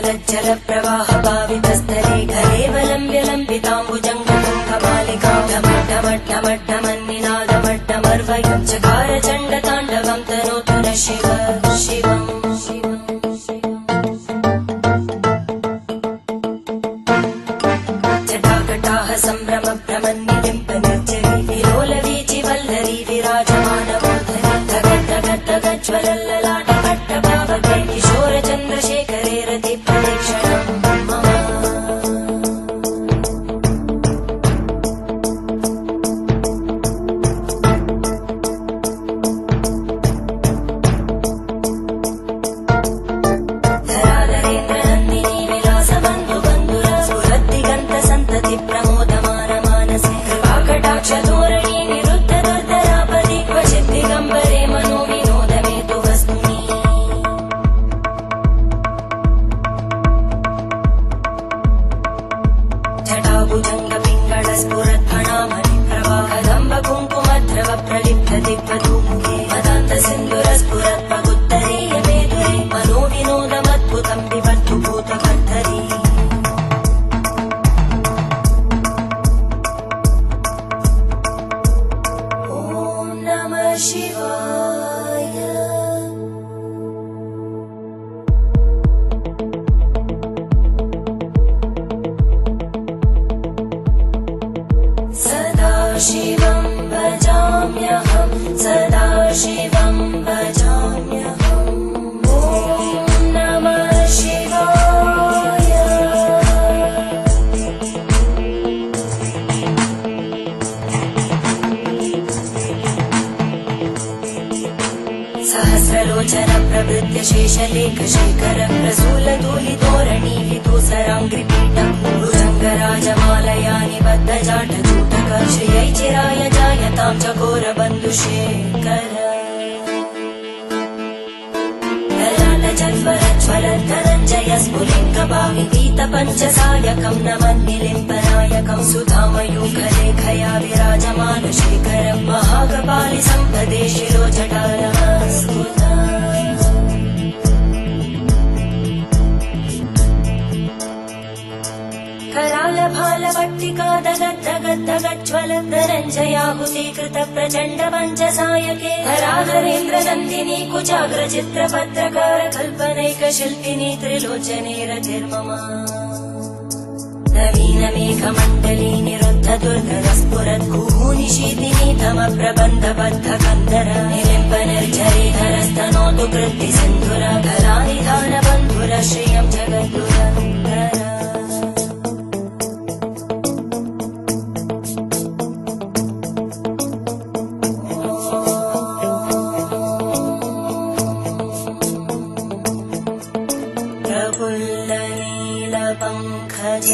तज्जल प्रवाह पावितस्थले कलेवलम्ब्य लम्बिताम्बुजङ्गतुङ्गमालिकां ढमड्ढमड्ढमड्ढमन्निनादमड्ढमर्वयं चकार चण्डताण्डवं तनोतु न शिव शिवम् जटाकटाः सम्भ्रम भ्रमन्निलिम्पनिर्जरी विलोलवीचि वल्लरी विराजमानमूर्धनि धगद्धगद्धगज्ज्वलल्ललाटकट्टभावकै किशोरचन्द्रशेखरे रतिप्रदक्षिणम् मम धराधरेन्द्रनन्दिनी विलासबन्धुबन्धुर स्फुरद्दिगन्तसन्तति प्रमोदमानमानसे कृपाकटाक्षधोरणी निरुद्धदुर्धरापदि क्वचिद्दिगम्बरे मनोविनोदमेतु वस्तुनि जटाभुजङ्गपिङ्गळस्फुरद्फणामणिप्रवाहदम्बकुङ्कुमद्रव प्रलिप्तदिग्वधूमुखे मदान्तसिन्धुरस्फुरत्पगुत्तरीयमेधुरे मनोविनोदमद्भुतं विबद्धु भूतकर्धरी ॐ नमः शिवाय सदाशिवं भजाम्यहं सदाशिवं भजाम्यहम् ॐ नमः शिवाय सहस्रलोचन प्रभृत्य शेषलेख शेखर प्रसूलधूलितोरणी विदूसराङ्घ्रिपीठं भुजङ्गराजमालया निबद्धजाटजूटक श्रियै चिराय जायतां चकोरबन्धुशेखर ललाटजल्परज्ज्वलद्धनञ्जय स्फुलिङ्गभाविपीतपञ्चसायकं नमन्निलिम्पनायकं सुधामयूखलेखया विराजमानशेखरं महाकपालि सम्पदे शिरोजटानमस्कुता करालभालवट्टिका दगद्धगद्धगज्ज्वलद्धनञ्जयाहुतीकृत प्रचण्ड पञ्चसायके धराधरेन्द्रनन्दिनी कुचाग्रचित्रपत्रकार कल्पनैकशिल्पिनी त्रिलोचने रतिर्मम नवीनमेघमण्डली निरुद्धदुर्धरस्फुरद्गूनिशीतिनी तमप्रबन्धबद्धकन्धर निलिम्पनिर्झरीधरस्तनोतु कृत्तिसिन्धुर कलानिधानबन्धुर श्रियं जगद्गुरन्धर प्रफुल्लनीलपङ्कज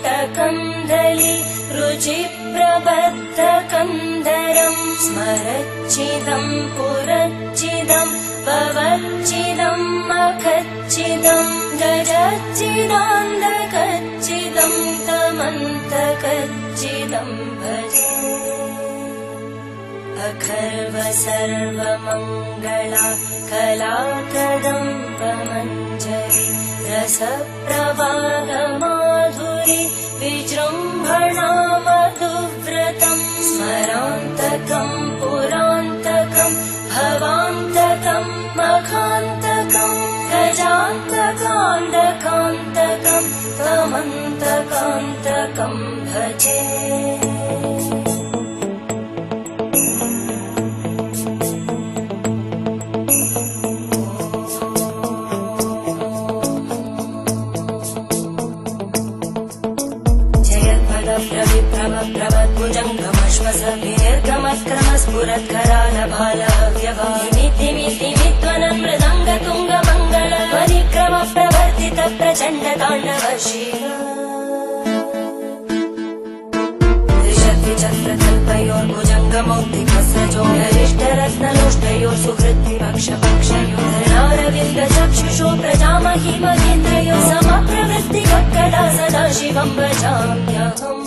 प्रपञ्चकारिमप्रभावलम्बिकण्टकन्दली रुचिप्रबद्धकन्धरं स्मरच्चिदं पुरच्चिदं भवच्चिदं मखच्चिदं गजच्चिदान्धकच्चिदं तमन्तकच्चिदं भजे अखर्व सर्वमङ्गला कलाकदम्बमञ्जरी रसप्रवाहमाधुरी विजृम्भणा मधुव्रतं स्मरान्तकं पुरान्तकं भवान्तकं मखान्तकं गजान्तकान्तकान्तकं तमन्तकान्तकं भजे दीर्घमत्क्रमस्फुरत्करालभालव्यवादिमिद्दिमिद्दिमिद्वनं मृदङ्गतुङ्गमङ्गल परिक्रमप्रवर्तित प्रचण्डताण्डव शिव त्रिशक्तिचक्रकल्पयोर्भुजङ्गमौक्तिकस्रजोगरिष्ठरत्नलोष्टयोः सुहृद्विपक्षपक्षयोर्नारविन्दचक्षुषो प्रजामहि महेन्द्रयोः समप्रवृत्तिकक्कदा सदा शिवं भजाम्यहम्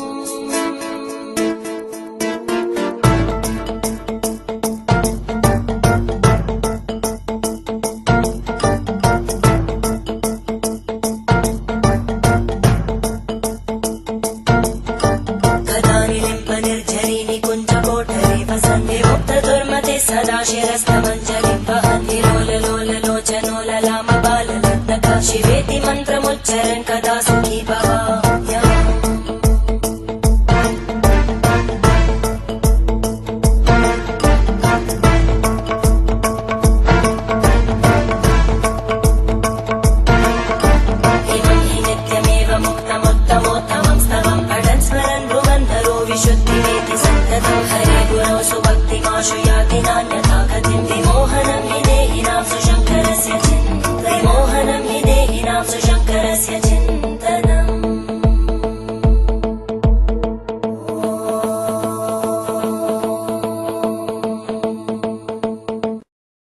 शिरस्तमञ्जलिं वहन्ति लोललोललोचनोललामबालनर्तका शिवेति मन्त्रमुच्चरन् कदा सुखी भवाम्यहम् विशुद्धिमेति सन्ततं हरे गुरौ सुभक्तिमाशु